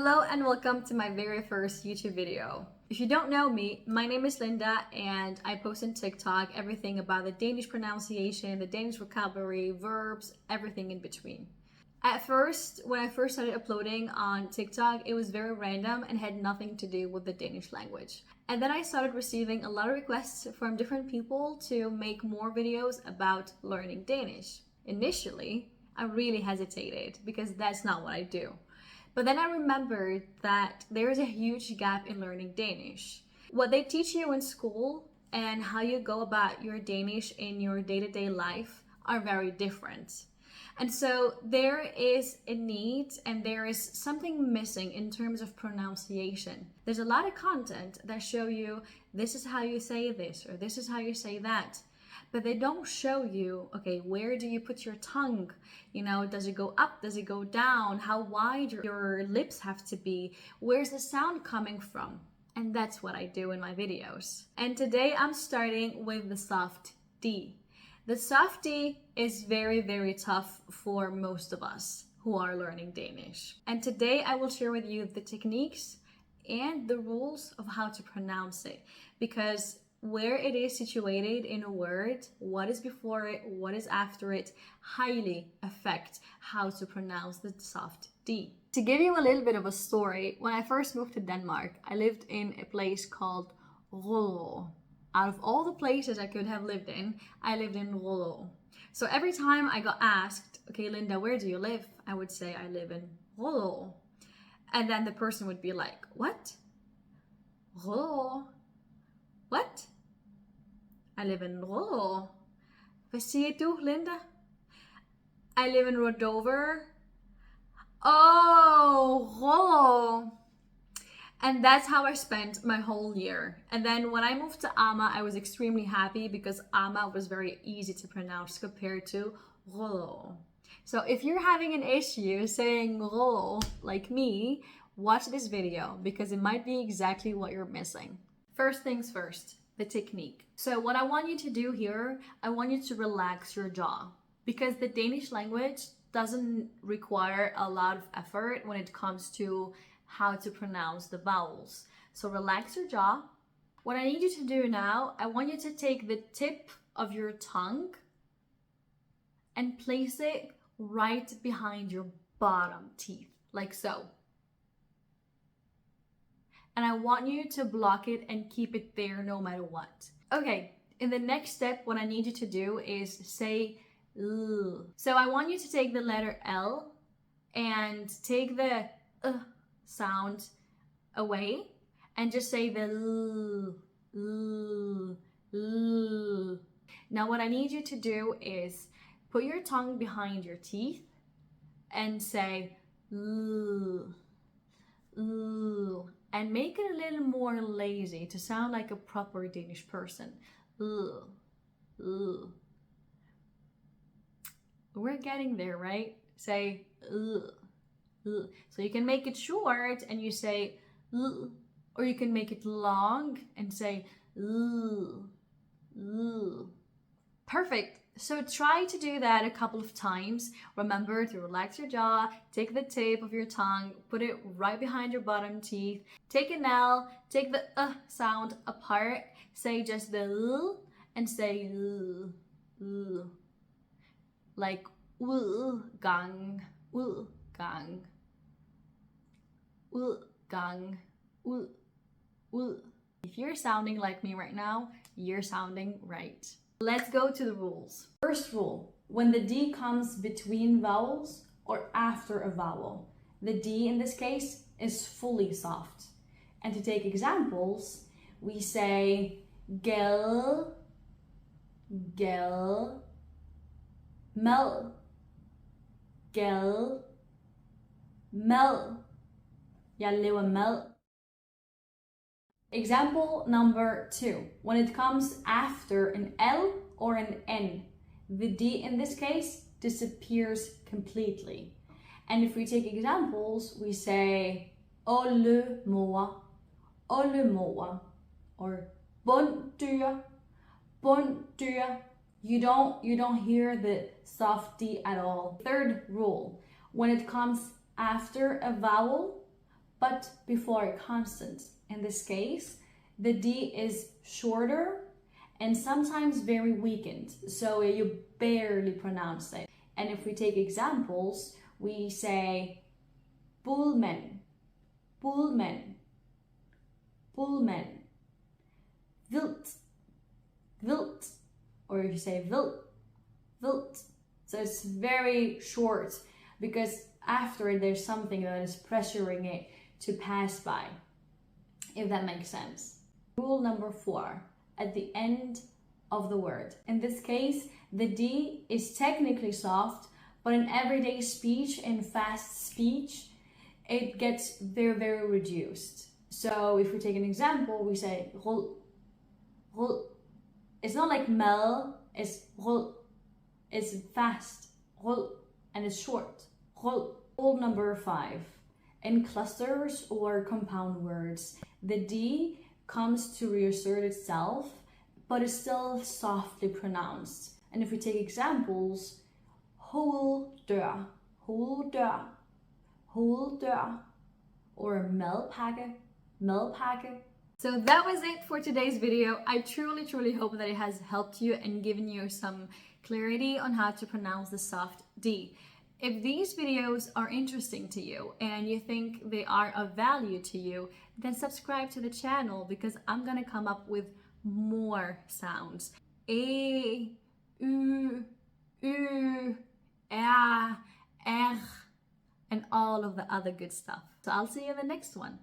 Hello and welcome to my very first YouTube video. If you don't know me, my name is Linda and I post on TikTok everything about the Danish pronunciation, the Danish vocabulary, verbs, everything in between. At first, when I first started uploading on TikTok, it was very random and had nothing to do with the Danish language. And then I started receiving a lot of requests from different people to make more videos about learning Danish. Initially, I really hesitated because that's not what I do. But then I remembered that there is a huge gap in learning Danish. What they teach you in school and how you go about your Danish in your day-to-day life are very different. And so there is a need and there is something missing in terms of pronunciation. There's a lot of content that show you this is how you say this or this is how you say that. But they don't show you, okay, where do you put your tongue? You know, does it go up? Does it go down? How wide your lips have to be? Where's the sound coming from? And that's what I do in my videos. And today I'm starting with the soft D. The soft D is very, very tough for most of us who are learning Danish. And today I will share with you the techniques and the rules of how to pronounce it, because where it is situated in a word, what is before it, what is after it, highly affect how to pronounce the soft D. To give you a little bit of a story, when I first moved to Denmark, I lived in a place called Rødovre. Out of all the places I could have lived in, I lived in Rødovre. So every time I got asked, okay, Linda, where do you live? I would say I live in Rødovre. And then the person would be like, what? Rødovre? What? I live in Rødovre. Hvad siger du, Linda? I live in Rødovre. Oh, Rødovre. And that's how I spent my whole year. And then when I moved to Ama, I was extremely happy because Ama was very easy to pronounce compared to Rødovre. So if you're having an issue saying Rødovre like me, watch this video because it might be exactly what you're missing. First things first, the technique. So what I want you to do here, I want you to relax your jaw because the Danish language doesn't require a lot of effort when it comes to how to pronounce the vowels. So relax your jaw. What I need you to do now, I want you to take the tip of your tongue and place it right behind your bottom teeth, like so. And I want you to block it and keep it there no matter what. Okay, in the next step, what I need you to do is say L. So I want you to take the letter L and take the sound away and just say the L, L, L. Now what I need you to do is put your tongue behind your teeth and say L, L. And make it a little more lazy to sound like a proper Danish person. Ugh. Ugh. We're getting there, right? Say ugh. Ugh. So you can make it short and you say ugh. Or you can make it long and say ugh. Ugh. Perfect. So try to do that a couple of times. Remember to relax your jaw, take the tip of your tongue, put it right behind your bottom teeth. Take an L, take the sound apart, say just the L and say L. Like gang, gang, gang, If you're sounding like me right now, you're sounding right. Let's go to the rules. First rule, when the D comes between vowels or after a vowel, the D in this case is fully soft. And to take examples, we say gel, gel, mel, gel, mel. Jeg laver mad. Example number 2. When it comes after an L or an N, the D in this case disappears completely. And if we take examples, we say oldemor, oldemor, or bunddyr, bunddyr. You don't hear the soft D at all. Third rule, when it comes after a vowel but before a consonant. In this case, the D is shorter and sometimes very weakened, so you barely pronounce it. And if we take examples, we say bullman, bullman, bullman, wilt, wilt, or if you say wilt, wilt. So it's very short because after it there's something that is pressuring it to pass by, if that makes sense. Rule number 4, at the end of the word. In this case, the D is technically soft, but in everyday speech, in fast speech, it gets very, very reduced. So if we take an example, we say rol, rol. It's not like mel, it's rol. It's fast, rol, and it's short, rol. Rule number 5. In clusters or compound words, the D comes to reassert itself, but is still softly pronounced. And if we take examples, hol dør, hol dør, hol dør, or madpakke, madpakke. So that was it for today's video. I truly hope that it has helped you and given you some clarity on how to pronounce the soft D. If these videos are interesting to you and you think they are of value to you, then subscribe to the channel because I'm gonna come up with more sounds. E, U, U, R, and all of the other good stuff. So I'll see you in the next one.